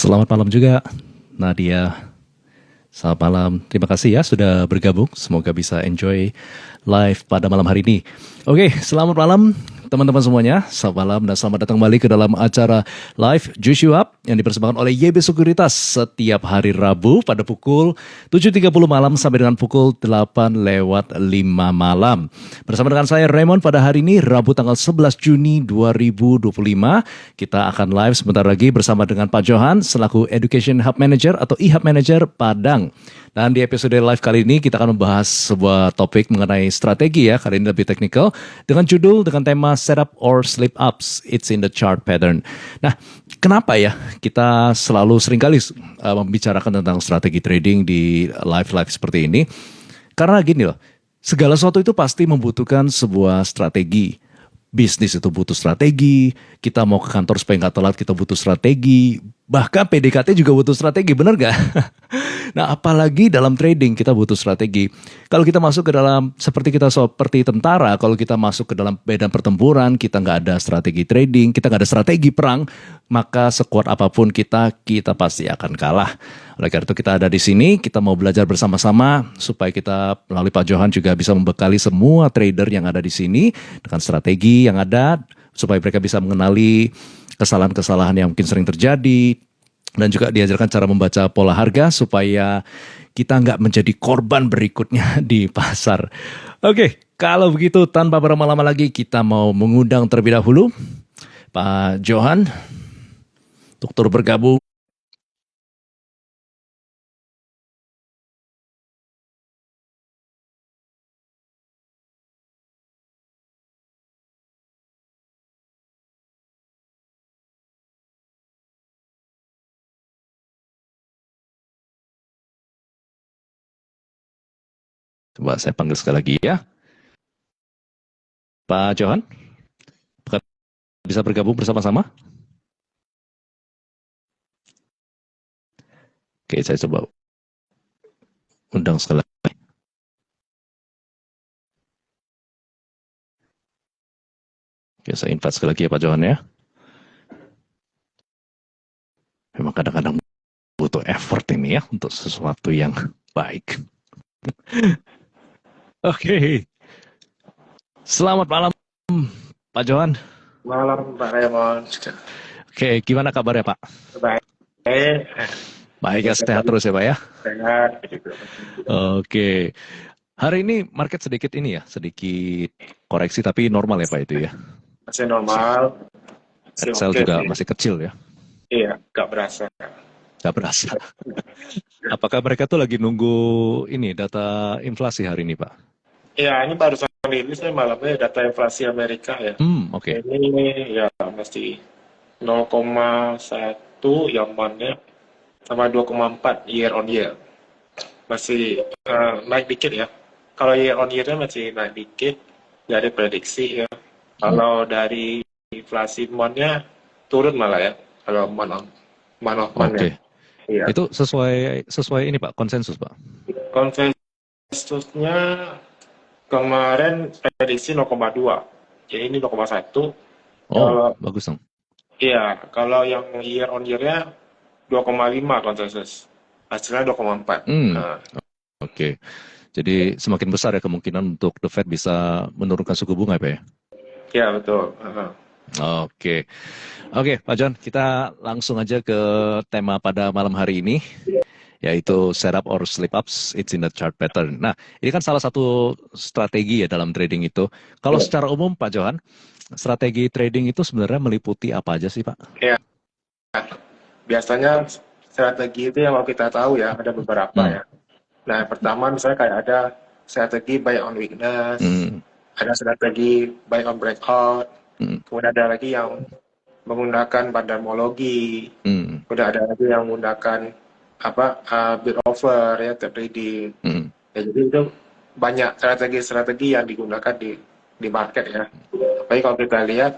Selamat malam juga, Nadia. Selamat malam. Terima kasih ya sudah bergabung. Semoga bisa enjoy live pada malam hari ini. Oke, selamat malam teman-teman semuanya. Selamat malam dan selamat datang kembali ke dalam acara live Juice You Up yang dipersembahkan oleh YB Sekuritas setiap hari Rabu pada pukul 7.30 malam sampai dengan pukul 8:05 malam. Bersama dengan saya Raymond pada hari ini Rabu tanggal 11 Juni 2025. Kita akan live sebentar lagi bersama dengan Pak Johan selaku Education Hub Manager atau eHub Manager Padang. Dan di episode live kali ini kita akan membahas sebuah topik mengenai strategi ya, kali ini lebih teknikal, dengan judul, dengan tema Setup or Slip Ups, It's in the Chart Pattern. Nah, kenapa ya kita selalu seringkali membicarakan tentang strategi trading di live-live seperti ini? Karena gini loh, segala sesuatu itu pasti membutuhkan sebuah strategi. Bisnis itu butuh strategi, kita mau ke kantor supaya nggak telat kita butuh strategi, bahkan PDKT juga butuh strategi, benar nggak? Nah apalagi dalam trading kita butuh strategi. Kalau kita masuk ke dalam, seperti tentara, kalau kita masuk ke dalam medan pertempuran, kita nggak ada strategi trading, kita nggak ada strategi perang, maka sekuat apapun kita pasti akan kalah. Oleh karena itu kita ada di sini, kita mau belajar bersama-sama supaya kita melalui Pak Johan juga bisa membekali semua trader yang ada di sini dengan strategi yang ada supaya mereka bisa mengenali kesalahan-kesalahan yang mungkin sering terjadi dan juga diajarkan cara membaca pola harga supaya kita nggak menjadi korban berikutnya di pasar. Oke, kalau begitu tanpa berlama-lama lagi kita mau mengundang terlebih dahulu Pak Johan untuk turut bergabung. Coba saya panggil sekali lagi ya. Pak Johan, bisa bergabung bersama-sama? Oke, saya coba undang sekali lagi. Oke, saya invite sekali lagi ya Pak Johan ya. Memang kadang-kadang butuh effort ini ya untuk sesuatu yang baik. Oke. Selamat malam Pak Johan. Malam Pak Raymond. Oke, gimana kabarnya Pak? Baik. Baik ya, sehat terus ya Pak ya? Sehat. Oke. Hari ini market sedikit koreksi tapi normal ya Pak itu ya? Masih normal. Excel juga masih kecil ya? Iya, gak berasa. Gak berasa. Apakah mereka tuh lagi nunggu ini data inflasi hari ini Pak? Iya, ini barusan ini saya malamnya data inflasi Amerika ya. Oke. Ini ya masih 0,1 yang monthnya sama 2,4 year on year. Masih naik dikit ya. Kalau year on year-nya masih naik dikit, dari prediksi ya. Kalau dari inflasi monthnya turun malah ya. Kalau month of month Oke. Iya. Itu sesuai ini Pak, konsensus Pak? Konsensusnya kemarin prediksi 0,2, jadi ini 0,1. Oh, bagus dong. Iya, kalau yang year on year-nya 2,5 konsensus, hasilnya 2,4. Oke. Jadi semakin besar ya kemungkinan untuk The Fed bisa menurunkan suku bunga Pak ya? Iya, betul. Oke, Pak John, kita langsung aja ke tema pada malam hari ini, yaitu setup or slip ups, it's in the chart pattern. Nah, ini kan salah satu strategi ya dalam trading itu. Kalau secara umum Pak Johan, strategi trading itu sebenarnya meliputi apa aja sih Pak? Iya, biasanya strategi itu yang mau kita tahu ya, ada beberapa ya. Nah, yang pertama misalnya kayak ada strategi buy on weakness, ada strategi buy on breakout, kemudian ada lagi yang menggunakan pandemologi, kemudian ada lagi yang menggunakan bid offer ya, trading. Ya, jadi itu banyak strategi-strategi yang digunakan di market ya. Apalagi kalau kita lihat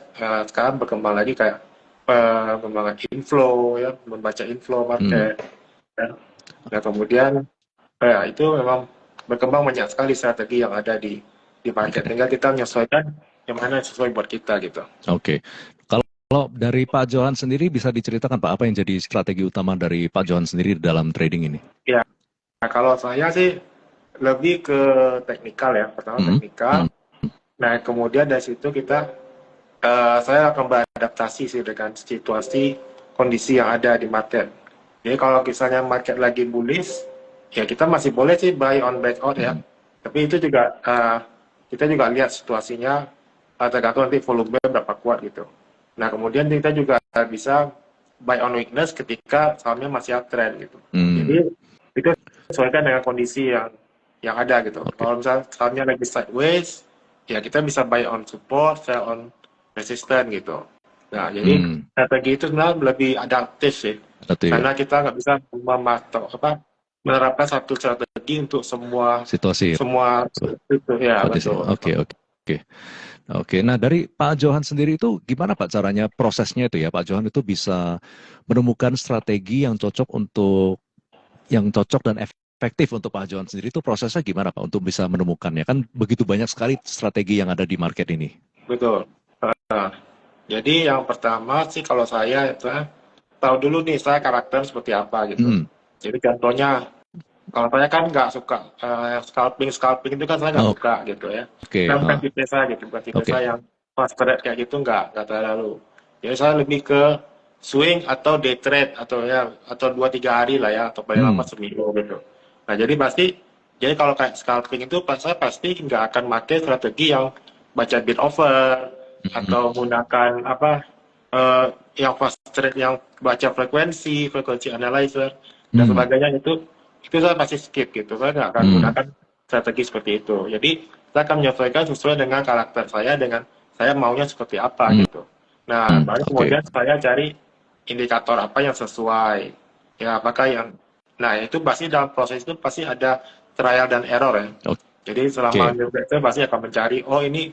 sekarang berkembang lagi kayak pengembangan inflow ya, membaca inflow market. Ya. Nah kemudian itu memang berkembang banyak sekali strategi yang ada di market. Tinggal kita menyesuaikan yang mana sesuai buat kita gitu. Oke. Kalau dari Pak Johan sendiri bisa diceritakan Pak, apa yang jadi strategi utama dari Pak Johan sendiri dalam trading ini? Ya, nah, kalau saya sih lebih ke teknikal ya. Pertama Hmm, teknikal. hmm, Nah, kemudian dari situ saya akan beradaptasi sih dengan situasi kondisi yang ada di market. Jadi kalau misalnya market lagi bullish, ya kita masih boleh sih buy on breakout ya. hmm. Tapi itu juga kita juga lihat situasinya tergantung nanti volume berapa kuat gitu. Nah kemudian kita juga bisa buy on weakness ketika sahamnya masih uptrend gitu. Hmm, Jadi itu sesuaikan dengan kondisi yang ada gitu. oke. Kalau misalnya sahamnya lagi sideways, ya kita bisa buy on support, sell on resistance gitu. Nah, jadi Hmm, strategi itu sebenarnya lebih adaptif sih, berarti ya karena kita nggak bisa menerapkan satu strategi untuk semua situasi ya. semua itu ya Berarti sih. betul. Oke, oke. Oke. Oke, nah dari Pak Johan sendiri itu gimana Pak caranya prosesnya itu ya Pak Johan itu bisa menemukan strategi yang cocok untuk yang cocok dan efektif untuk Pak Johan sendiri itu prosesnya gimana Pak untuk bisa menemukannya kan begitu banyak sekali strategi yang ada di market ini. Betul. Nah, jadi yang pertama sih kalau saya itu tahu dulu nih saya karakter seperti apa gitu. Hmm. Jadi contohnya kalau saya kan nggak suka scalping itu kan saya nggak Oh, suka gitu ya. oke, Saya bukan tipe saya gitu, bukan tipe oke. saya yang fast trade kayak gitu nggak terlalu. Jadi saya lebih ke swing atau day trade atau 2-3 hari lah ya atau paling lama Hmm. seminggu gitu. Nah jadi kalau kayak scalping itu saya pasti nggak akan pakai strategi yang baca bid offer Hmm. atau menggunakan eh, yang fast trade yang baca frekuensi analyzer dan Hmm. sebagainya itu saya pasti skip gitu. Saya nggak akan Hmm. gunakan strategi seperti itu. Jadi saya akan menyesuaikan sesuai dengan karakter saya, dengan saya maunya seperti apa Hmm. gitu. Nah, Hmm. baru Oke. kemudian saya cari indikator apa yang sesuai. Ya, apakah yang nah itu pasti dalam proses itu pasti ada trial dan error ya. Jadi selama Oke. itu pasti akan mencari, oh ini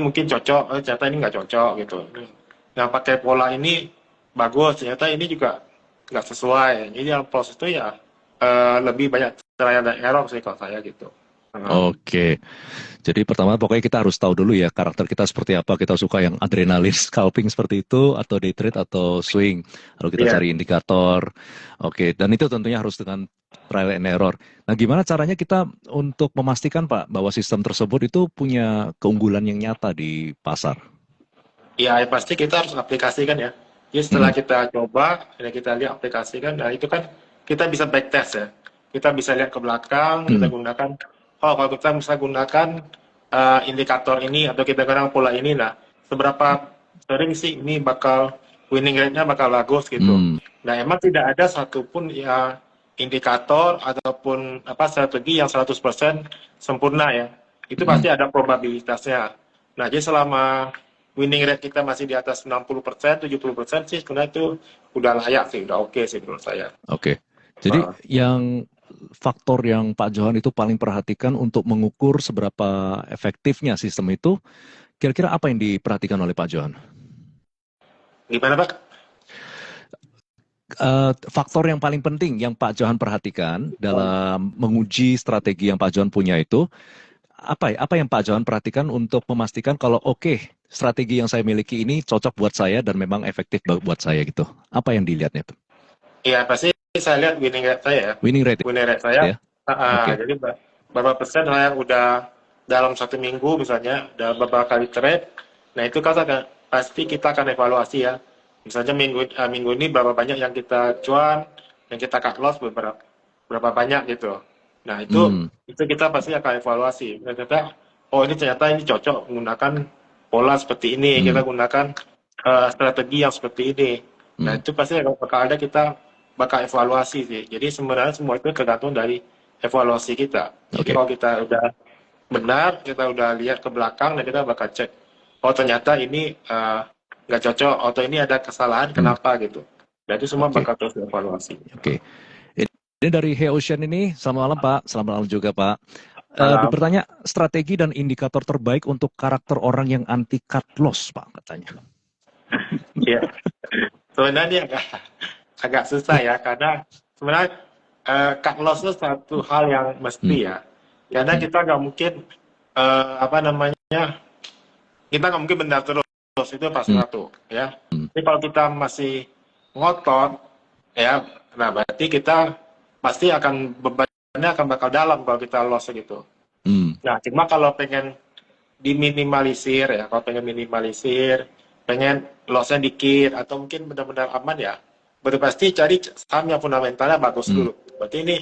mungkin cocok, oh ternyata ini nggak cocok gitu. Yang pakai pola ini bagus, ternyata ini juga nggak sesuai. Jadi dalam proses itu ya lebih banyak trial dan error sih kalau saya gitu. Oke. Jadi pertama pokoknya kita harus tahu dulu ya karakter kita seperti apa. Kita suka yang adrenalin scalping seperti itu atau day trade atau swing. Lalu kita Iya, cari indikator. Oke, dan itu tentunya harus dengan trial and error. Nah, gimana caranya kita untuk memastikan Pak bahwa sistem tersebut itu punya keunggulan yang nyata di pasar? ya pasti kita harus aplikasikan ya. Jadi setelah Mm-mm. kita coba, ya kita lihat aplikasikan, nah itu kan kita bisa backtest ya. Kita bisa lihat ke belakang, kita Mm. gunakan, oh kalau kita bisa gunakan indikator ini atau kita gunakan pola ini, nah seberapa sering sih ini bakal winning rate-nya bakal bagus gitu. Mm. Nah emang tidak ada satupun ya indikator ataupun strategi yang 100% sempurna ya. Itu Mm. pasti ada probabilitasnya. Nah jadi selama winning rate kita masih di atas 60%, 70% sih sebenarnya itu udah layak sih, udah oke sih menurut saya. Oke. Jadi yang faktor yang Pak Johan itu paling perhatikan untuk mengukur seberapa efektifnya sistem itu, kira-kira apa yang diperhatikan oleh Pak Johan? Gimana Pak? Faktor yang paling penting yang Pak Johan perhatikan dalam menguji strategi yang Pak Johan punya itu, apa ya? Apa yang Pak Johan perhatikan untuk memastikan kalau oke, strategi yang saya miliki ini cocok buat saya dan memang efektif buat saya gitu. Apa yang dilihatnya tuh? Iya pasti saya lihat winning rate saya ya. Winning rate Winning rate saya, ya? Oke. jadi berapa persen saya udah dalam 1 minggu misalnya, dalam beberapa kali trade, nah itu kan pasti kita akan evaluasi ya. Misalnya minggu ini berapa banyak yang kita cuan, yang kita cut loss berapa banyak gitu. Nah Hmm. itu kita pasti akan evaluasi. Ternyata, oh ini ternyata ini cocok menggunakan pola seperti ini, kita Hmm. gunakan strategi yang seperti ini. Nah Hmm. itu pasti bakal ada kita bakal evaluasi sih. Jadi sebenarnya semua itu tergantung dari evaluasi kita. Jadi Oke. kalau kita udah benar, kita udah lihat ke belakang dan kita bakal cek, oh ternyata ini nggak cocok, atau ini ada kesalahan, Hmm. kenapa gitu. Dan itu semua Oke. bakal terus evaluasi. Oke. Ini dari Hey Ocean ini, selamat malam Pak, selamat malam juga Pak. Malam. Bertanya strategi dan indikator terbaik untuk karakter orang yang anti cut loss Pak katanya. Ya, sebenarnya agak susah ya, karena sebenarnya cut loss itu satu hal yang Hmm. mesti ya. Karena kita nggak mungkin, kita nggak mungkin benar terus loss itu fase 1 ya. Tapi kalau kita masih ngotot ya, nah berarti kita pasti akan bebannya akan bakal dalam kalau kita loss gitu. Nah, cuma kalau pengen diminimalisir ya, kalau pengen minimalisir, pengen lossnya dikit atau mungkin benar-benar aman ya, berarti pasti cari saham yang fundamentalnya bagus dulu. Berarti ini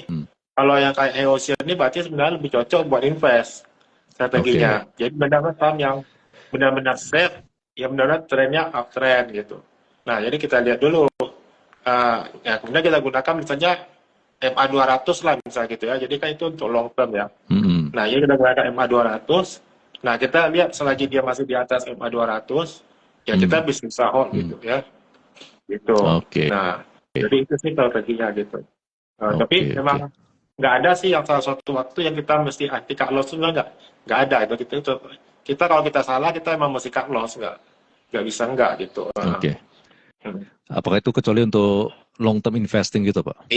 kalau yang kayak Eosin ini berarti sebenarnya lebih cocok buat invest strateginya. Jadi benar-benar saham yang benar-benar safe, yang benar-benar trennya uptrend gitu. Nah, jadi kita lihat dulu. Ya, kemudian kita gunakan misalnya MA 200 lah misalnya gitu ya. Jadi kan itu untuk long term ya. Nah, ini kita gunakan MA 200. Nah, kita lihat selagi dia masih di atas MA 200, ya kita bisa hold gitu ya. Gitu. Nah, jadi itu sih strateginya gitu. Tapi memang nggak ada sih yang salah satu waktu yang kita mesti anti cut loss, nggak ada itu kita kalau kita salah kita emang mesti cut loss, nggak bisa nggak gitu. Apakah itu kecuali untuk long term investing gitu Pak?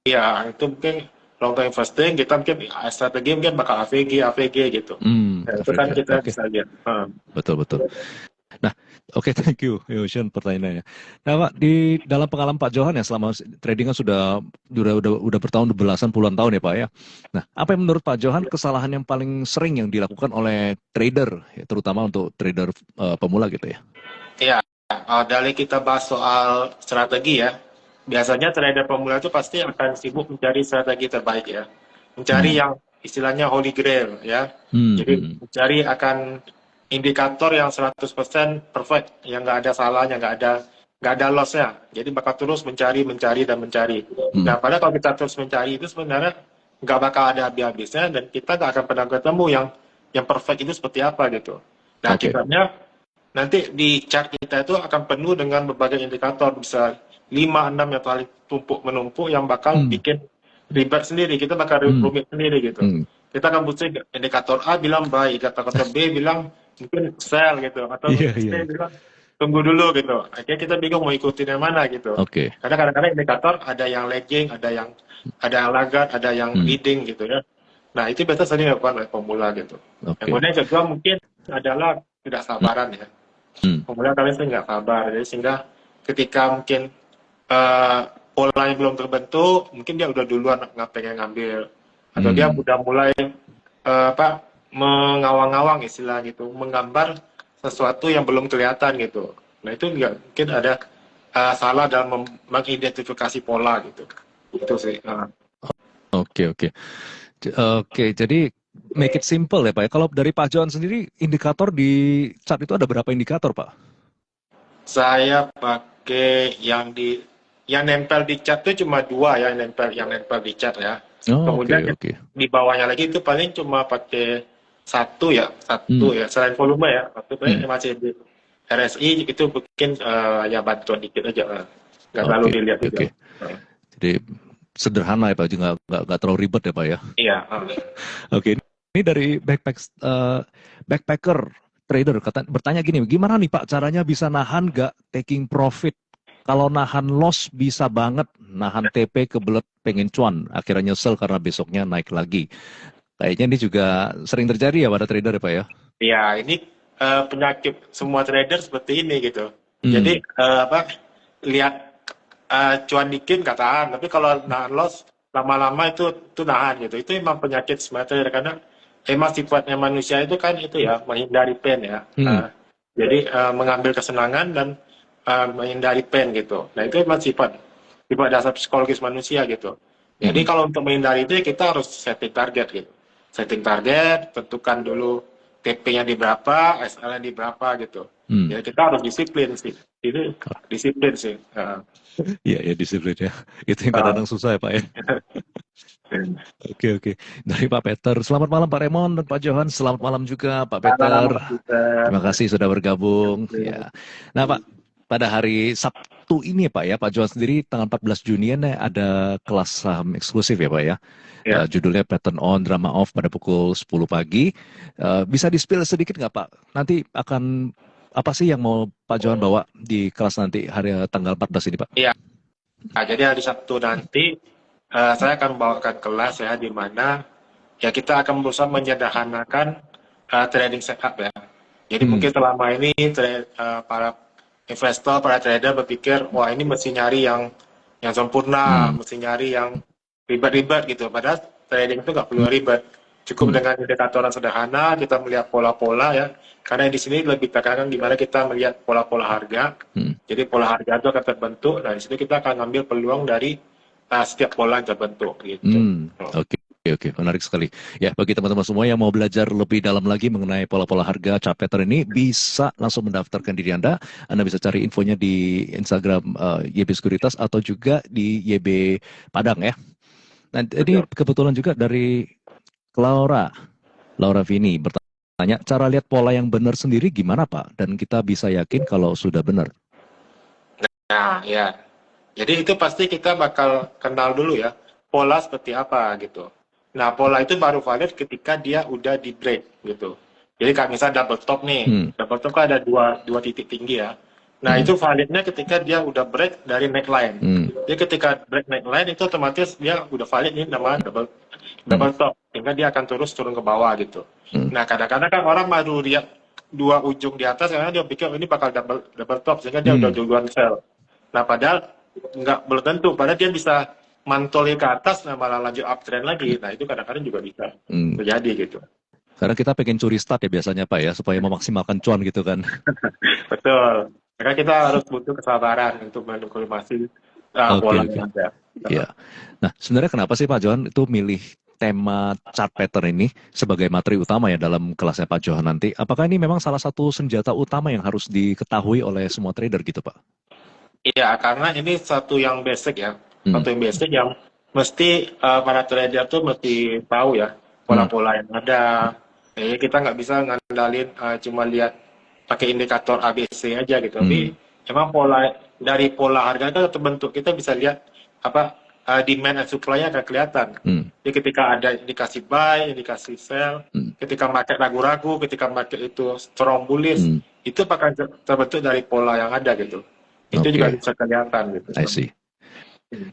Iya, itu mungkin long term investing kita mungkin strategi mungkin bakal AVG gitu. Nah, itu kan kita bisa lihat. Betul. Nah, thank you, Ocean pertanyaannya. Nah, Pak, di dalam pengalaman Pak Johan ya selama trading kan sudah bertahun belasan puluhan tahun ya Pak ya. Nah, apa yang menurut Pak Johan kesalahan yang paling sering yang dilakukan oleh trader, ya, terutama untuk trader pemula gitu ya? Iya, dari kita bahas soal strategi ya, biasanya trader pemula itu pasti akan sibuk mencari strategi terbaik ya, mencari yang istilahnya holy grail ya. Jadi mencari akan indikator yang 100% perfect, yang nggak ada salahnya, nggak ada lossnya. Jadi bakal terus mencari. Nah, padahal kalau kita terus mencari itu sebenarnya nggak bakal ada habis-habisnya dan kita nggak akan pernah ketemu yang perfect itu seperti apa gitu. Nah, akibatnya nanti di chart kita itu akan penuh dengan berbagai indikator, bisa 5-6 yang paling menumpuk yang bakal bikin ribet sendiri, kita bakal rumit sendiri gitu. Kita akan butuh indikator A bilang buy, indikator B bilang mungkin sell gitu, atau C bilang tunggu dulu gitu. Akhirnya kita bingung mau ikutin yang mana gitu. Karena kadang-kadang indikator ada yang lagging, ada yang laggard, ada yang leading gitu ya. Nah, itu biasa sering dilakukan oleh pemula gitu. Kemudian kedua mungkin adalah tidak sabaran ya. Pemula kalian sering nggak sabar, jadi sehingga ketika mungkin polanya belum terbentuk, mungkin dia udah duluan nggak pengen ngambil, atau dia udah mulai mengawang-awang istilah gitu, menggambar sesuatu yang belum kelihatan gitu. Nah, itu nggak mungkin ada salah dalam mengidentifikasi pola gitu. Itu sih. Jadi make it simple ya Pak ya. Kalau dari Pak Johan sendiri, indikator di chart itu ada berapa indikator Pak? Saya pakai yang nempel di chart itu cuma 2 ya, yang nempel di chart ya. Kemudian di bawahnya lagi itu paling cuma pakai satu ya. Selain volume ya, waktu itu masih di RSI itu mungkin ya bantuan dikit aja, nggak terlalu dilihat juga. Jadi sederhana ya Pak, nggak terlalu ribet ya Pak ya? Iya. Ini dari backpacker trader bertanya gini, gimana nih Pak caranya bisa nahan nggak taking profit? Kalau nahan loss bisa banget, nahan TP kebelet pengen cuan, akhirnya nyesel karena besoknya naik lagi. Kayaknya ini juga sering terjadi ya pada trader ya Pak ya? Iya, ini penyakit semua trader seperti ini gitu. Jadi lihat cuan dikit nggak tahan, tapi kalau nahan loss lama-lama itu nahan gitu. Itu memang penyakit semua trader, karena emang sifatnya manusia itu kan itu ya, menghindari pain ya. Jadi mengambil kesenangan dan menghindari pain gitu. Nah, itu memang sifat dasar psikologis manusia gitu. Jadi kalau untuk menghindari itu kita harus setting target gitu. Setting target, tentukan dulu TP-nya di berapa, SL-nya di berapa gitu. Ya kita harus disiplin sih. Itu disiplin sih. Iya, disiplin ya. Itu yang kadang-kadang susah ya Pak ya. Oke. Dari Pak Peter, selamat malam Pak Raymond dan Pak Johan. Selamat malam juga Pak Peter. Terima kasih sudah bergabung. Ya. Nah Pak, pada hari Sabtu ini Pak ya, Pak Johan sendiri tanggal 14 Juni ada kelas saham eksklusif ya Pak ya. Judulnya Pattern On, Drama Off pada pukul 10 pagi. Bisa di-spill sedikit nggak Pak? Nanti akan apa sih yang mau Pak Johan bawa di kelas nanti hari tanggal 14 ini Pak? Iya. Nah, jadi hari Sabtu nanti saya akan membawakan kelas ya, di mana ya kita akan berusaha menyederhanakan trading setup ya. Jadi mungkin selama ini para investor, para trader berpikir, wah ini mesti nyari yang sempurna, mesti nyari yang ribet-ribet gitu. Padahal trading itu nggak perlu ribet. Cukup dengan indikator yang sederhana, kita melihat pola-pola ya. Karena di sini lebih tekankan gimana kita melihat pola-pola harga. Jadi pola harga itu akan terbentuk. Nah di sini kita akan ambil peluang dari setiap pola yang terbentuk gitu. Oke. Oke, menarik sekali. Ya, bagi teman-teman semua yang mau belajar lebih dalam lagi mengenai pola-pola harga chart pattern ini, bisa langsung mendaftarkan diri Anda. Anda bisa cari infonya di Instagram YB Sekuritas atau juga di YB Padang ya. Nah, ini kebetulan juga dari Laura Vini bertanya, cara lihat pola yang benar sendiri gimana Pak? Dan kita bisa yakin kalau sudah benar. Nah, ya. Jadi itu pasti kita bakal kenal dulu ya, pola seperti apa gitu. Nah, pola itu baru valid ketika dia udah di break gitu. Jadi kalau misalnya double top nih, double top kan ada dua titik tinggi ya. Nah, itu validnya ketika dia udah break dari neckline. Jadi ketika break neckline itu otomatis dia udah valid nih nama double top. Sehingga dia akan terus turun ke bawah gitu. Nah, kadang-kadang kan orang baru lihat dua ujung di atas, karena dia pikir ini bakal double top, sehingga dia udah duluan sell. Nah, padahal belum tentu. Padahal dia bisa mantoli ke atas, nah malah lanjut uptrend lagi. Nah, itu kadang-kadang juga bisa terjadi gitu. Karena kita pengen curi start ya biasanya Pak ya, supaya memaksimalkan cuan gitu kan. Betul. Karena kita harus butuh kesabaran untuk mengonfirmasi pola yang ada. Ya. Nah, sebenarnya kenapa sih Pak Johan itu milih tema chart pattern ini sebagai materi utama ya dalam kelasnya Pak Johan nanti? Apakah ini memang salah satu senjata utama yang harus diketahui oleh semua trader gitu Pak? Iya, karena ini satu yang basic ya. Satu yang basic yang mesti para trader tuh mesti tahu ya pola-pola yang ada. Jadi kita nggak bisa ngandalin cuma lihat pakai indikator ABC aja gitu. Tapi emang dari pola harga itu terbentuk. Kita bisa lihat apa demand and supply-nya akan kelihatan. Jadi ketika ada indikasi buy, indikasi sell, ketika market ragu-ragu, ketika market itu strong bullish, itu akan terbentuk dari pola yang ada gitu. Itu juga bisa kelihatan gitu. I see.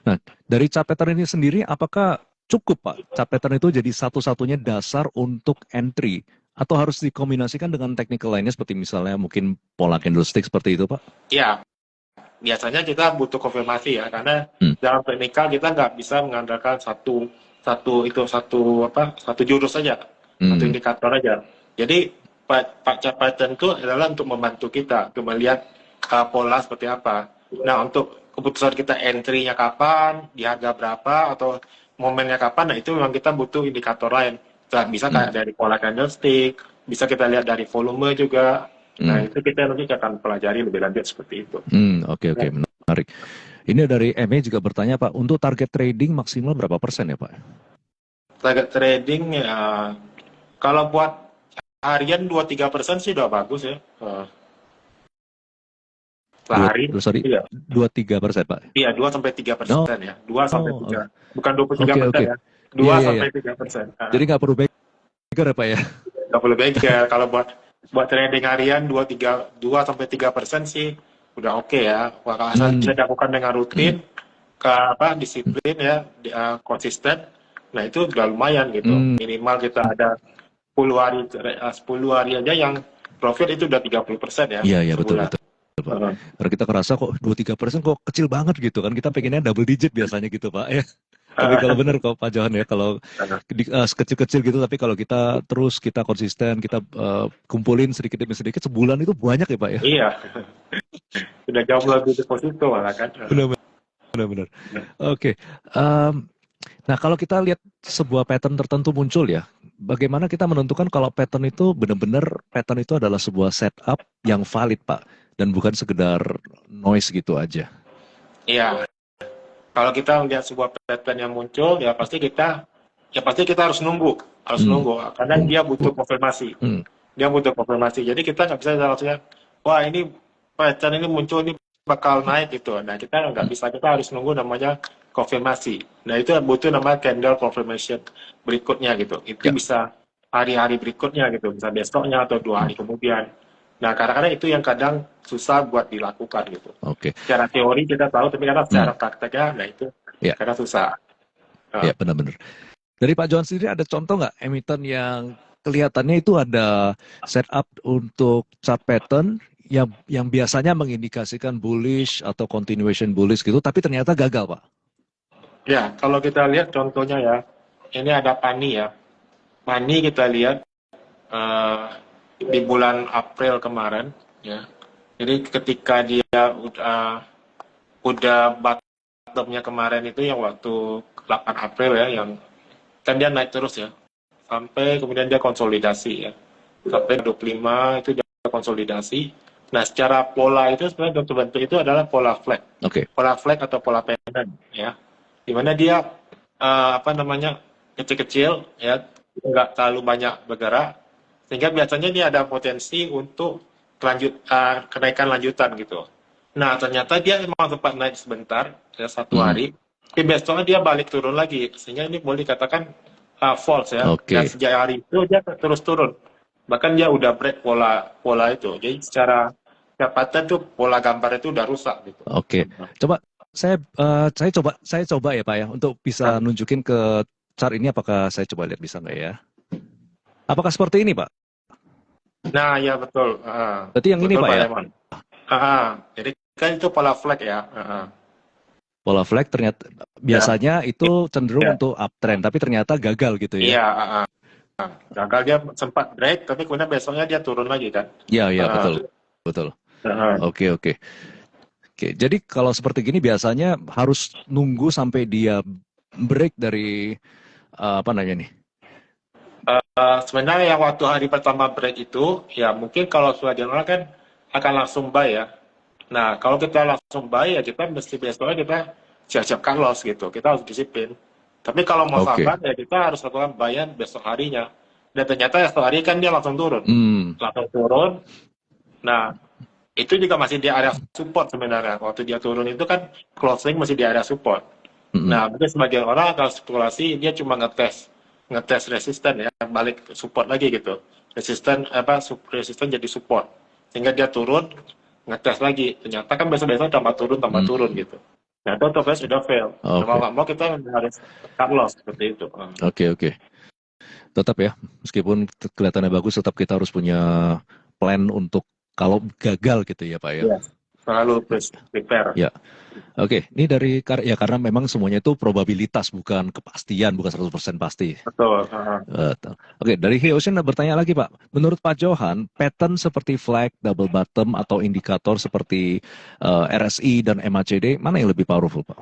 Nah, dari chart pattern ini sendiri, apakah cukup Pak chart pattern itu jadi satu-satunya dasar untuk entry? Atau harus dikombinasikan dengan technical lainnya seperti misalnya mungkin pola candlestick seperti itu Pak? Iya, biasanya kita butuh konfirmasi ya, karena dalam teknikal kita nggak bisa mengandalkan satu jurus saja, satu indikator aja. Jadi chart pattern itu adalah untuk membantu kita untuk melihat pola seperti apa. Nah, untuk keputusan kita entry-nya kapan, di harga berapa, atau momennya kapan, nah itu memang kita butuh indikator lain. Bisa kayak dari pola candlestick, bisa kita lihat dari volume juga. Nah, itu kita nanti akan pelajari lebih lanjut seperti itu. Oke, menarik. Ini dari ME juga bertanya Pak, untuk target trading maksimal berapa persen ya Pak? Target trading ya, kalau buat harian 2-3% sih udah bagus ya. Sehari. 2-3% Pak? Iya, 2-3% ya. 2-3. Bukan 23% ya. 2-3%. Jadi nggak perlu beggar ya Pak ya? Nggak perlu beggar. Kalau buat trading harian 2-3% sih udah oke ya. Kalau bisa dilakukan dengan rutin, disiplin ya, konsisten. Nah itu udah lumayan gitu. Minimal kita ada 10 hari aja yang profit itu udah 30% ya. Iya betul. Karena kita kerasa kok 2-3% kok kecil banget gitu kan. Kita pengennya double digit biasanya gitu Pak ya. Tapi kalau benar kok Pak Johan ya, kalau kecil-kecil gitu, tapi kalau kita konsisten, kita kumpulin sedikit demi sedikit, sebulan itu banyak ya Pak ya? Iya, udah jauh lebih deposito malah kan. Benar. Oke. Nah kalau kita lihat sebuah pattern tertentu muncul ya, bagaimana kita menentukan kalau pattern itu benar-benar pattern itu adalah sebuah setup yang valid Pak, dan bukan sekedar noise gitu aja? Iya. Kalau kita melihat sebuah pattern yang muncul, ya pasti kita harus nunggu, karena dia butuh konfirmasi. Jadi kita nggak bisa langsung, wah ini pattern ini muncul, ini bakal naik gitu. Nah kita nggak bisa, kita harus nunggu namanya konfirmasi. Nah itu butuh namanya candle confirmation berikutnya gitu. Itu bisa hari-hari berikutnya gitu, bisa besoknya atau 2 hari kemudian. Nah, kadang-kadang itu yang kadang susah buat dilakukan gitu. Secara teori kita tahu, tapi karena secara prakteknya, nah itu kadang susah. Ya, benar-benar. Dari Pak Johan sendiri ada contoh nggak emiten yang kelihatannya itu ada setup untuk chart pattern yang biasanya mengindikasikan bullish atau continuation bullish gitu, tapi ternyata gagal, Pak. Ya, kalau kita lihat contohnya ya, ini ada Pani ya. Pani kita lihat eh, di bulan April kemarin, ya. Jadi ketika dia udah bottomnya kemarin itu yang waktu 8 April ya, yang kan dia naik terus ya, sampai kemudian dia konsolidasi ya, sampai 25 itu dia konsolidasi. Nah, secara pola itu sebenarnya bentuk itu adalah pola flag. Oke. Pola flag atau pola pendek ya, dimana dia apa namanya kecil-kecil ya, nggak terlalu banyak bergerak, sehingga biasanya dia ada potensi untuk kenaikan lanjutan gitu. Nah, ternyata dia memang sempat naik sebentar ya, satu hari, tapi besoknya dia balik turun lagi, sehingga ini boleh dikatakan false ya. Dan sejak hari itu dia terus turun, bahkan dia udah break pola itu. Jadi secara pattern tuh pola gambar itu udah rusak gitu. Oke. Coba saya coba ya Pak ya untuk bisa nunjukin ke chart ini, apakah saya coba lihat bisa nggak ya? Apakah seperti ini Pak? Nah ya betul. Berarti yang ini Pak ya? Jadi kan itu pola flag ya. Pola flag ternyata biasanya itu cenderung untuk uptrend, tapi ternyata gagal gitu ya? Iya. Gagal, dia sempat break, tapi kemudian besoknya dia turun lagi kan? Iya betul. Oke. Jadi kalau seperti gini biasanya harus nunggu sampai dia break dari apa namanya nih? Sebenarnya yang waktu hari pertama break itu, ya mungkin kalau sudah general kan akan langsung buy ya. Nah, kalau kita langsung buy ya kita mesti besoknya kita siap-siap cut loss gitu. Kita harus disiplin. Tapi kalau mau sabar ya kita harus lakukan buy-an besok harinya. Dan ternyata esok hari kan dia langsung turun. Langsung turun. Nah, itu juga masih di area support sebenarnya. Waktu dia turun itu kan closing masih di area support. Nah, mungkin sebagian orang akan spekulasi dia cuma ngetes resisten ya, balik support lagi gitu. Resisten jadi support. Sehingga dia turun, ngetes lagi. Ternyata kan besok-besok tambah turun gitu. Nah, itu otomatis sudah fail. Kalau nggak mau kita harus cut loss seperti itu. Oke. Tetap ya, meskipun kelihatannya bagus, tetap kita harus punya plan untuk kalau gagal gitu ya Pak ya. Yes. Selalu prepare. Ya. Oke, ini karena memang semuanya itu probabilitas, bukan kepastian, bukan 100% pasti. Betul. Oke, dari Hyosin bertanya lagi Pak. Menurut Pak Johan, pattern seperti flag, double bottom, atau indikator seperti RSI dan MACD, mana yang lebih powerful Pak?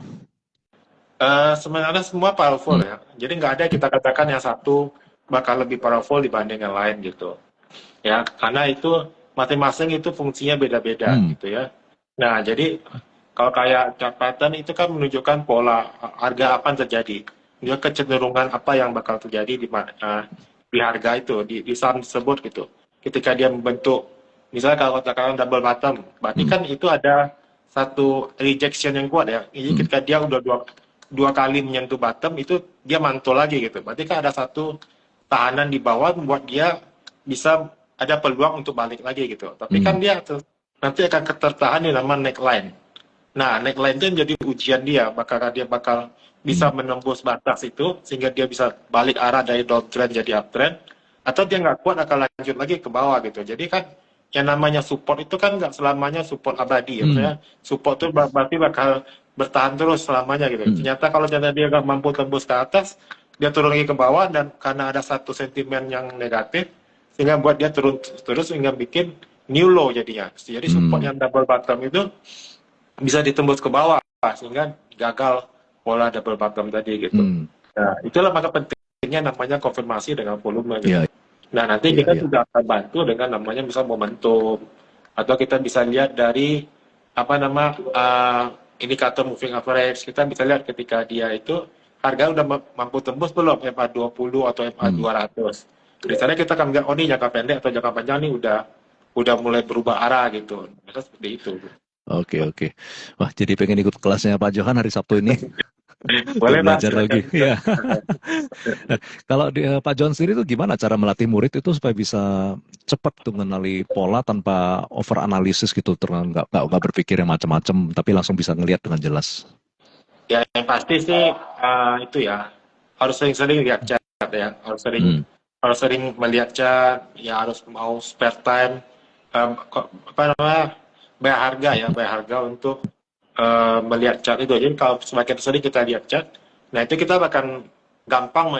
Sebenarnya semua powerful ya. Jadi nggak ada kita katakan yang satu bakal lebih powerful dibanding yang lain gitu. Ya, karena itu masing-masing itu fungsinya beda-beda gitu ya. Nah, jadi kalau kayak chart pattern itu kan menunjukkan pola harga apa yang terjadi. Dia kecenderungan apa yang bakal terjadi di harga itu, di saham tersebut gitu. Ketika dia membentuk, misalnya kalau katakan double bottom, berarti kan itu ada satu rejection yang kuat ya. Jadi ketika dia udah dua kali menyentuh bottom, itu dia mantul lagi gitu. Berarti kan ada satu tahanan di bawah membuat dia bisa ada peluang untuk balik lagi gitu. Tapi kan dia nanti akan tertahan di nama neckline. Nah, neckline itu menjadi ujian dia, dia bakal bisa menembus batas itu sehingga dia bisa balik arah dari downtrend jadi uptrend, atau dia nggak kuat akan lanjut lagi ke bawah gitu. Jadi kan yang namanya support itu kan nggak selamanya support abadi ya. Maksudnya support itu berarti bakal bertahan terus selamanya gitu. Ternyata kalau dia nggak mampu tembus ke atas, dia turun lagi ke bawah, dan karena ada satu sentimen yang negatif sehingga buat dia turun terus sehingga bikin new low jadinya. Jadi support yang double bottom itu bisa ditembus ke bawah sehingga gagal pola double bottom tadi gitu. Nah, itulah maka pentingnya namanya konfirmasi dengan volume gitu. Nah, nanti kita juga akan bantu dengan namanya misal momentum, atau kita bisa lihat dari indikator moving average. Kita bisa lihat ketika dia itu harga udah mampu tembus belum MA20 atau MA200. Di sana kita akan lihat, oh ini jangka pendek atau jangka panjang ini udah mulai berubah arah gitu. Maka seperti itu. Oke. Wah, jadi pengen ikut kelasnya Pak Johan hari Sabtu ini. Boleh belajar lagi. Ya. Kalau Pak Johan sendiri itu gimana cara melatih murid itu supaya bisa cepat tuh mengenali pola tanpa over analisis gitu, nggak berpikir yang macam-macam, tapi langsung bisa ngelihat dengan jelas. Ya, yang pasti sih itu ya harus sering-sering lihat chart ya, harus sering kalau sering melihat chart, ya harus mau spare time, apa namanya, bayar harga untuk melihat chart itu. Jadi kalau semakin sering kita lihat chart, nah itu kita akan gampang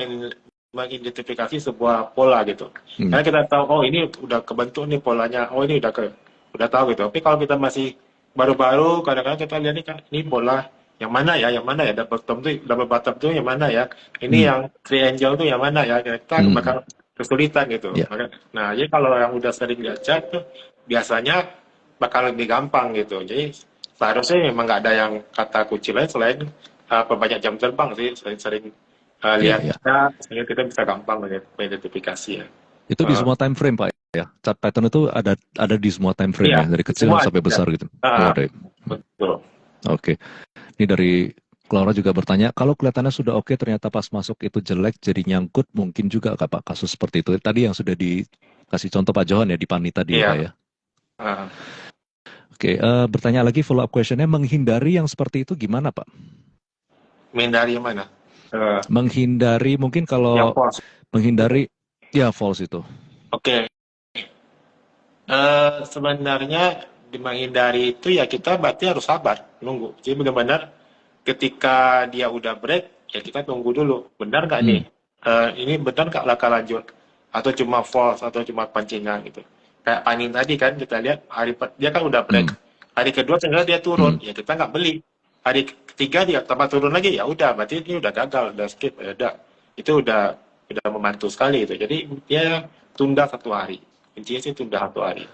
mengidentifikasi sebuah pola gitu. Karena kita tahu, oh ini udah kebentuk nih polanya, oh ini udah tahu gitu. Tapi kalau kita masih baru-baru, kadang-kadang kita lihat ini pola yang mana ya, double bottom tuh yang mana ya, ini yang triangle tuh yang mana ya, kita bakal kesulitan gitu. Ya. Nah, jadi kalau yang udah sering lihat chart tuh biasanya bakal lebih gampang gitu. Jadi seharusnya memang nggak ada yang kata kunci lain selain perbanyak jam terbang sih, sering lihat chart, sehingga kita bisa gampang mengidentifikasi ya. Itu di semua time frame Pak ya. Chart pattern itu ada di semua time frame ya, dari kecil sampai besar gitu. Betul. Oke. Ini dari Clara juga bertanya, kalau kelihatannya sudah oke, ternyata pas masuk itu jelek, jadi nyangkut, mungkin juga Pak kasus seperti itu. Tadi yang sudah dikasih contoh Pak Johan ya, di Pani tadi ya Pak ya. Oke, bertanya lagi follow up questionnya, menghindari yang seperti itu gimana Pak? Menghindari yang mana? Menghindari mungkin kalau menghindari ya false itu. Oke. Sebenarnya menghindari itu ya kita berarti harus sabar, nunggu. Jadi benar-benar ketika dia udah break, ya kita tunggu dulu. Benar nggak nih? Ini benar nggak laka lanjut? Atau cuma false, atau cuma pancingan gitu. Kayak Panin tadi kan, kita lihat dia kan udah break. Hari kedua ternyata dia turun, ya kita nggak beli. Hari ketiga dia tambah turun lagi, ya udah, berarti ini udah gagal, udah skip, ya udah. Itu udah membantu sekali itu. Jadi dia tunda 1 hari. Intinya sih tunda 1 hari.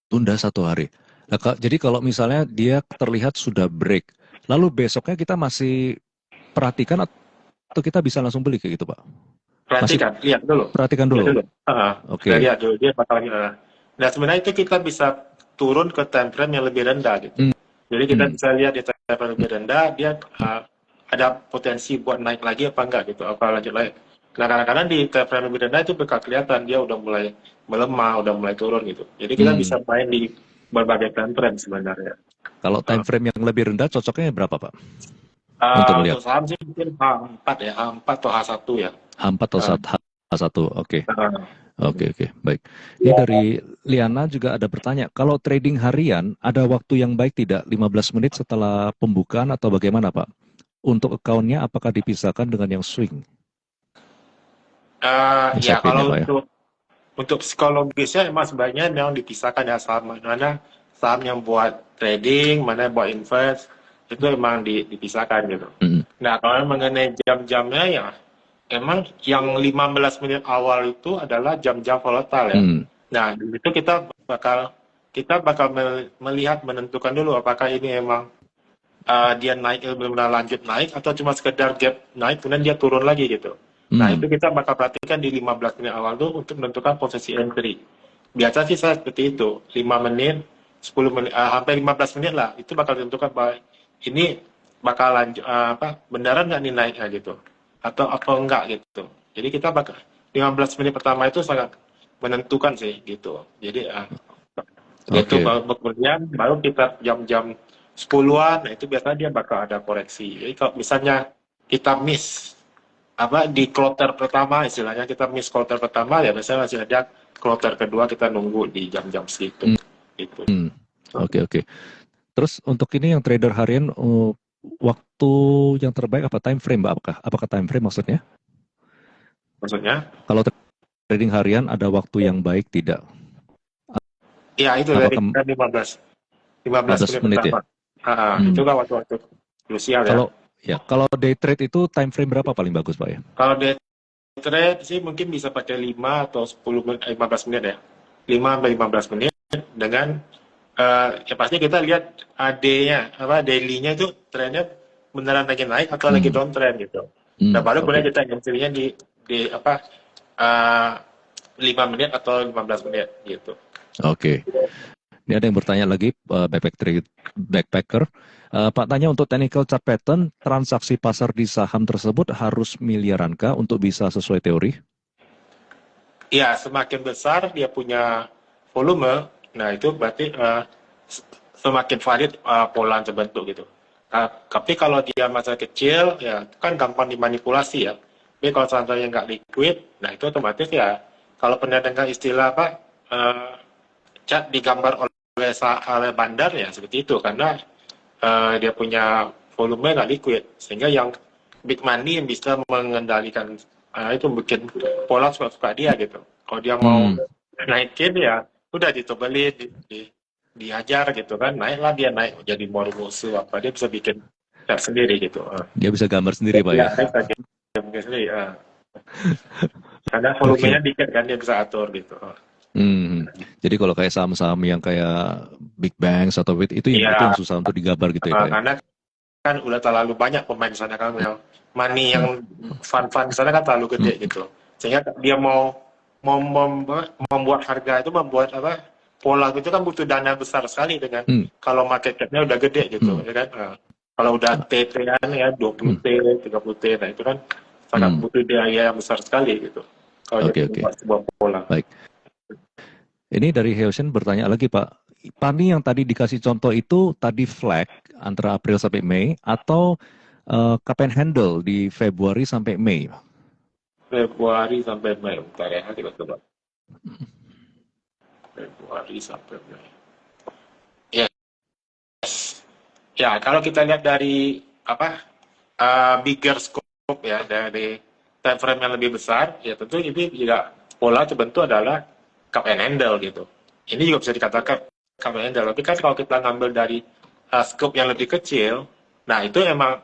Tunda 1 hari. Nah, jadi kalau misalnya dia terlihat sudah break, lalu besoknya kita masih perhatikan atau kita bisa langsung beli kayak gitu Pak? Perhatikan, lihat dulu. Perhatikan dulu. Oke. Lihat dulu dia bakal. Nah sebenarnya itu kita bisa turun ke time frame yang lebih rendah gitu. Jadi kita bisa lihat di time frame lebih rendah dia ada potensi buat naik lagi apa enggak gitu, apa lanjut lagi. Nah kadang-kadang di time frame lebih rendah itu bakal kelihatan dia udah mulai melemah, udah mulai turun gitu. Jadi kita bisa main di berbagai time frame sebenarnya. Kalau time frame yang lebih rendah cocoknya berapa Pak? Untuk saham sih mungkin H4 ya, H4 atau H1 ya. H4 atau H1, oke. Oke, baik. Ini dari Liana juga ada bertanya, kalau trading harian ada waktu yang baik tidak 15 menit setelah pembukaan atau bagaimana Pak? Untuk account-nya apakah dipisahkan dengan yang swing? Ya kalau untuk psikologisnya emang sebaiknya memang dipisahkan ya, saham mana saham yang buat trading, mana yang buat invest, itu emang dipisahkan gitu. Nah kalau mengenai jam-jamnya ya emang yang 15 menit awal itu adalah jam-jam volatile ya. Nah itu kita bakal melihat, menentukan dulu apakah ini emang dia naik, benar-benar lanjut naik atau cuma sekedar gap naik kemudian dia turun lagi gitu. Nah itu kita bakal perhatikan di 15 menit awal tuh untuk menentukan posisi entry. Biasa sih saya seperti itu, 5 menit, 10 menit, sampai 15 menit lah, itu bakal ditentukan bahwa ini bakal lanjut, beneran nggak nih naiknya gitu, atau apa enggak gitu. Jadi kita bakal 15 menit pertama itu sangat menentukan sih gitu. Jadi itu kemudian baru kita jam-jam 10-an, nah itu biasanya dia bakal ada koreksi. Jadi kalau misalnya kita miss di kloter pertama, istilahnya kita miss kloter pertama, ya biasanya masih ada kloter kedua, kita nunggu di jam-jam segitu. Gitu. Oke. Terus untuk ini yang trader harian, waktu yang terbaik apa time frame Mbak? Apakah time frame maksudnya? Maksudnya? Kalau trading harian ada waktu yang baik tidak? Iya itu dari 15 menit pertama. Itu kan waktu-waktu krusial ya. Kalau day trade itu time frame berapa paling bagus Pak ya? Kalau day trade sih mungkin bisa pakai 5 atau 15 menit ya. 5 sampai 15 menit dengan ya pasti kita lihat AD-nya, daily-nya itu trennya beneran lagi naik atau lagi downtrend gitu. Nah baru kemudian kita entry-nya di 5 menit atau 15 menit gitu. Oke. Ini ada yang bertanya lagi, backpacker. Pak tanya untuk technical chart pattern, transaksi pasar di saham tersebut harus miliarankah untuk bisa sesuai teori? Iya, semakin besar dia punya volume, nah itu berarti semakin valid pola yang terbentuk gitu. Tapi kalau dia masih kecil, ya kan gampang dimanipulasi ya. Tapi kalau seandainya nggak liquid, nah itu otomatis ya kalau pernah dengar istilah apa, cat digambar oleh bandar ya seperti itu, karena dia punya volume nggak liquid, sehingga yang big money yang bisa mengendalikan itu bikin pola suka-suka dia gitu. Kalau dia mau naikin ya udah ditebelin, diajar gitu kan, naiklah dia naik jadi musuh apa, dia bisa bikin chart sendiri gitu. Dia bisa gambar sendiri Pak ya? Dia mungkin sendiri, karena Oke. volumenya dikit kan dia bisa atur gitu. Jadi kalau kayak saham-saham yang kayak Big Bang atau WIT itu yang Iya, susah untuk digambar gitu ya Pak ya? karena kan udah terlalu banyak pemain di sana kan, yang money yang fun di sana kan terlalu gede gitu, sehingga dia mau membuat harga itu, membuat apa pola itu kan butuh dana besar sekali dengan kalau market cap-nya udah gede gitu ya kan. Kalau udah TT-an ya 20 T 30 T, nah itu kan sangat butuh biaya yang besar sekali gitu kalau dia membuat sebuah pola. Baik. Ini dari Heosen bertanya lagi Pak, Pani yang tadi dikasih contoh itu tadi flag antara April sampai Mei atau cup and handle di Februari sampai Mei? Februari sampai Mei, bentar ya, kita coba. Februari sampai Mei. Yes. Ya, kalau kita lihat dari apa bigger scope ya, dari time frame yang lebih besar, ya tentu ini juga pola terbentuk adalah cup and handle gitu. Ini juga bisa dikatakan cup and handle. Tapi kan kalau kita ngambil dari scope yang lebih kecil, nah itu emang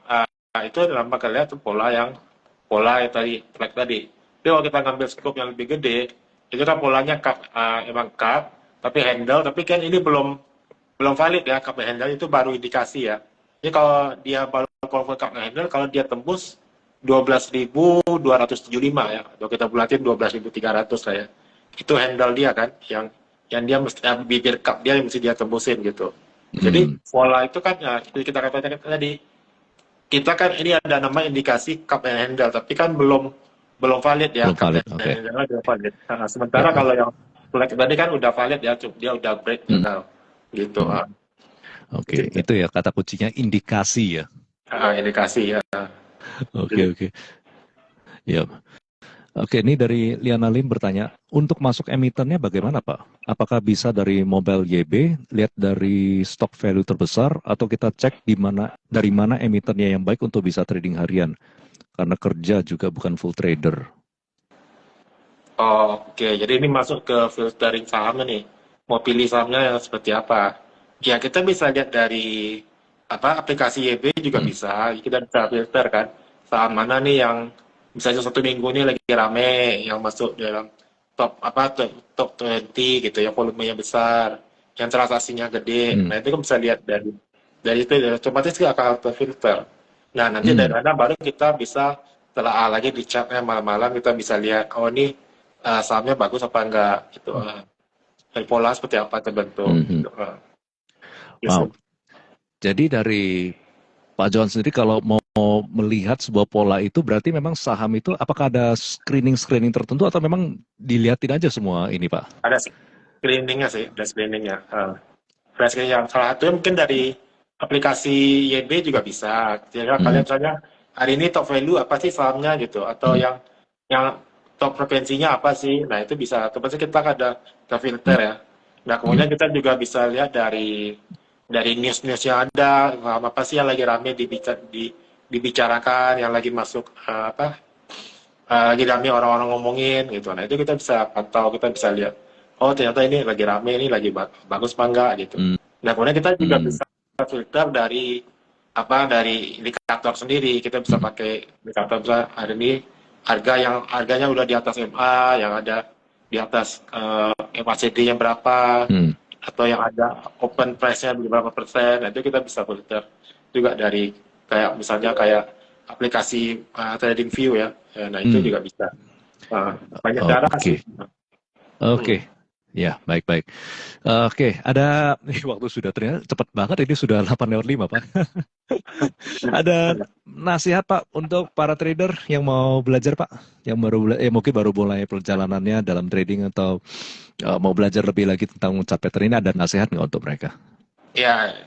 itu dalam kita lihat pola yang tadi flag tadi. Tapi kalau kita ngambil scope yang lebih gede, itu kan polanya cup, emang cup, tapi handle, tapi kan ini belum valid ya, cup and handle itu baru indikasi ya. Jadi kalau dia baru confirm cup and handle, kalau dia tembus 12.275 ya, atau kita bulatin 12.300 lah ya. Itu handle dia kan, yang dia mesti bibir cup dia yang mesti dia tembusin gitu. Jadi pola itu kan ya, itu kita katakan tadi, kita kan ini ada nama indikasi cup and handle, tapi kan belum valid ya, belum valid, cup and handle belum valid. Nah, sementara kalau yang flag tadi kan udah valid ya, dia udah break gitu. Oke, itu ya kata kuncinya indikasi ya. Indikasi ya. Oke. Ya. Oke, ini dari Liana Lim bertanya, untuk masuk emitennya bagaimana Pak? Apakah bisa dari mobile YB, lihat dari stock value terbesar, atau kita cek dari mana emitennya yang baik untuk bisa trading harian? Karena kerja juga bukan full trader. Oke, jadi ini masuk ke filtering sahamnya nih. Mau pilih sahamnya yang seperti apa? Ya kita bisa lihat dari aplikasi YB juga bisa. Kita bisa filter kan saham mana nih yang misalnya 1 minggu ini lagi rame, yang masuk dalam top 20 gitu, yang volumenya besar, yang transaksinya gede. Nah itu kan bisa lihat dari itu, otomatis kita akan terfilter. Nah nanti dari sana baru kita bisa telah lagi di chartnya malam-malam, kita bisa lihat ini sahamnya bagus apa enggak gitu. Dari pola seperti apa terbentuk. Gitu. Wow. Jadi dari Pak John sendiri kalau mau melihat sebuah pola itu berarti memang saham itu apakah ada screening tertentu atau memang dilihatin aja semua ini Pak? Ada screeningnya sih, ada screeningnya. Yang salah satunya mungkin dari aplikasi YB juga bisa. Jadi kalian misalnya hari ini top value apa sih sahamnya gitu, atau yang top frekuensinya apa sih? Nah itu bisa. Terus kita ada filter ya. Nah kemudian kita juga bisa lihat dari news-news yang ada, apa sih yang lagi rame dibicarakan, yang lagi masuk lagi rame orang-orang ngomongin gitu. Nah itu kita bisa pantau, kita bisa lihat. Oh ternyata ini lagi rame, ini lagi bagus apa enggak gitu. Nah kemudian kita juga bisa filter dari indikator sendiri. Kita bisa pakai indikator misalnya hari ini harganya udah di atas MA, yang ada di atas MACD-nya berapa, atau yang ada open price-nya berapa persen. Nah itu kita bisa filter juga dari misalnya aplikasi Trading View ya. Nah itu juga bisa. Banyak cara sih. Oke. Ya, baik. Oke, ada waktu sudah ternyata cepat banget, ini sudah 8:05 Pak. Ada nasihat Pak untuk para trader yang mau belajar Pak, yang mungkin baru mulai perjalanannya dalam trading atau mau belajar lebih lagi tentang chart pattern ini, ada nasihat nggak untuk mereka? Ya,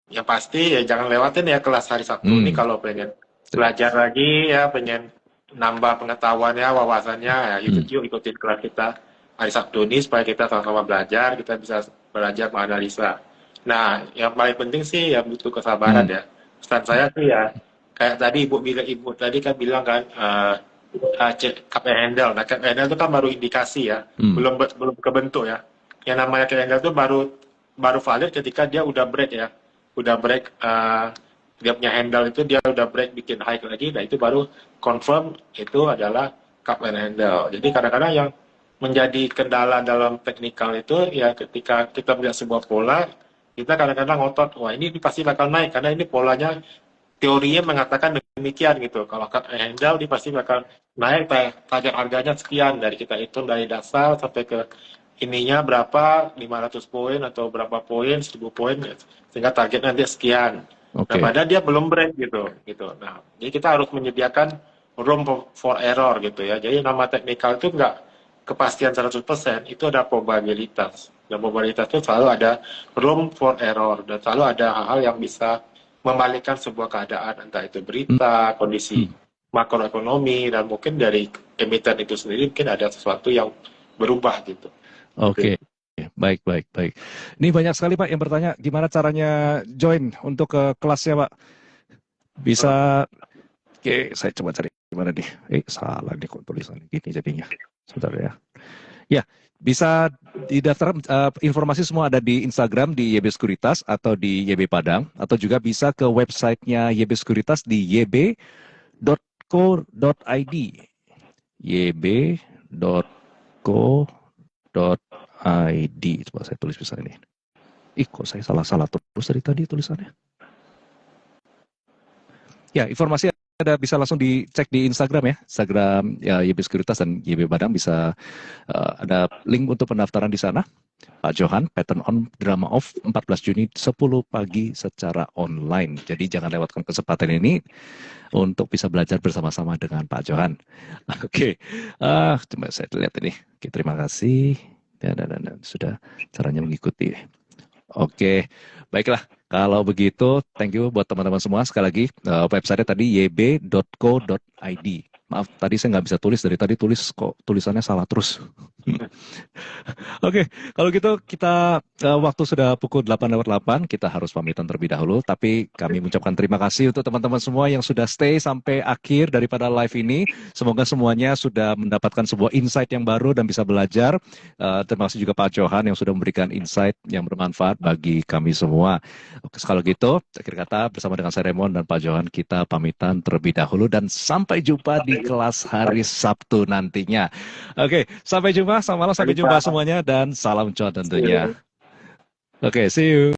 yang pasti ya jangan lewatin ya kelas hari Sabtu ini kalau pengen belajar lagi ya, pengen nambah pengetahuannya, wawasannya ya, yuk ikutin kelas kita hari Sabtu ini supaya kita sama-sama belajar, kita bisa belajar menganalisa. Nah, yang paling penting sih ya butuh kesabaran ya. Pesan saya sih ya, kayak tadi ibu tadi kan bilang kan cek cup and handle. Nah, cup and handle itu kan baru indikasi ya, belum kebentuk ya. Yang namanya cup and handle itu baru valid ketika dia udah break ya, udah break dia punya handle itu dia udah break bikin high lagi, nah itu baru confirm itu adalah cup and handle. Jadi kadang-kadang yang menjadi kendala dalam teknikal itu ya ketika kita melihat sebuah pola, kita kadang-kadang ngotot, wah ini pasti bakal naik karena ini polanya teorinya mengatakan demikian gitu. Kalau cut and handle dia pasti bakal naik target harganya sekian dari kita hitung dari dasar sampai ke ininya berapa 500 poin atau berapa poin 1000 poin sehingga targetnya dia sekian. Nah, padahal dia belum break gitu. Nah, jadi kita harus menyediakan room for error gitu ya. Jadi nama teknikal itu enggak kepastian 100%, itu ada probabilitas. Dan probabilitas itu selalu ada room for error dan selalu ada hal-hal yang bisa membalikkan sebuah keadaan, entah itu berita, kondisi makroekonomi, dan mungkin dari emiten itu sendiri mungkin ada sesuatu yang berubah gitu. Oke. Baik. Ini banyak sekali Pak yang bertanya gimana caranya join untuk ke kelasnya Pak. Bisa, oke saya coba cari gimana nih. Salah nih kok tulisannya gini jadinya. Sebentar ya. Ya, bisa didaftar, informasi semua ada di Instagram di YB Sekuritas atau di YB Padang, atau juga bisa ke websitenya YB Sekuritas di yb.co.id yb.co.id. Coba saya tulis bisa ini. Kok saya salah terus dari tadi tulisannya. Ya, informasi ada bisa langsung dicek di Instagram ya, Instagram ya YB Sekuritas dan YB Padang, bisa ada link untuk pendaftaran di sana. Pak Johan, pattern on, drama off 14 Juni 10 pagi secara online. Jadi jangan lewatkan kesempatan ini untuk bisa belajar bersama-sama dengan Pak Johan. Oke, coba saya lihat ini. Oke, terima kasih. Dan sudah caranya mengikuti. Oke, baiklah. Kalau begitu, thank you buat teman-teman semua. Sekali lagi, website-nya tadi yb.co.id. Maaf, tadi saya nggak bisa tulis. Dari tadi kok tulisannya salah terus. Oke, kalau gitu kita waktu sudah pukul 8:08, kita harus pamitan terlebih dahulu. Tapi kami mengucapkan terima kasih untuk teman-teman semua yang sudah stay sampai akhir daripada live ini. Semoga semuanya sudah mendapatkan sebuah insight yang baru dan bisa belajar. Terima kasih juga Pak Johan yang sudah memberikan insight yang bermanfaat bagi kami semua. Oke, kalau gitu, akhir kata bersama dengan saya Raymond dan Pak Johan, kita pamitan terlebih dahulu dan sampai jumpa di kelas hari Sabtu nantinya. Oke, sampai jumpa, selamat malam, sampai jumpa semuanya dan salam cuan tentunya. Oke, see you.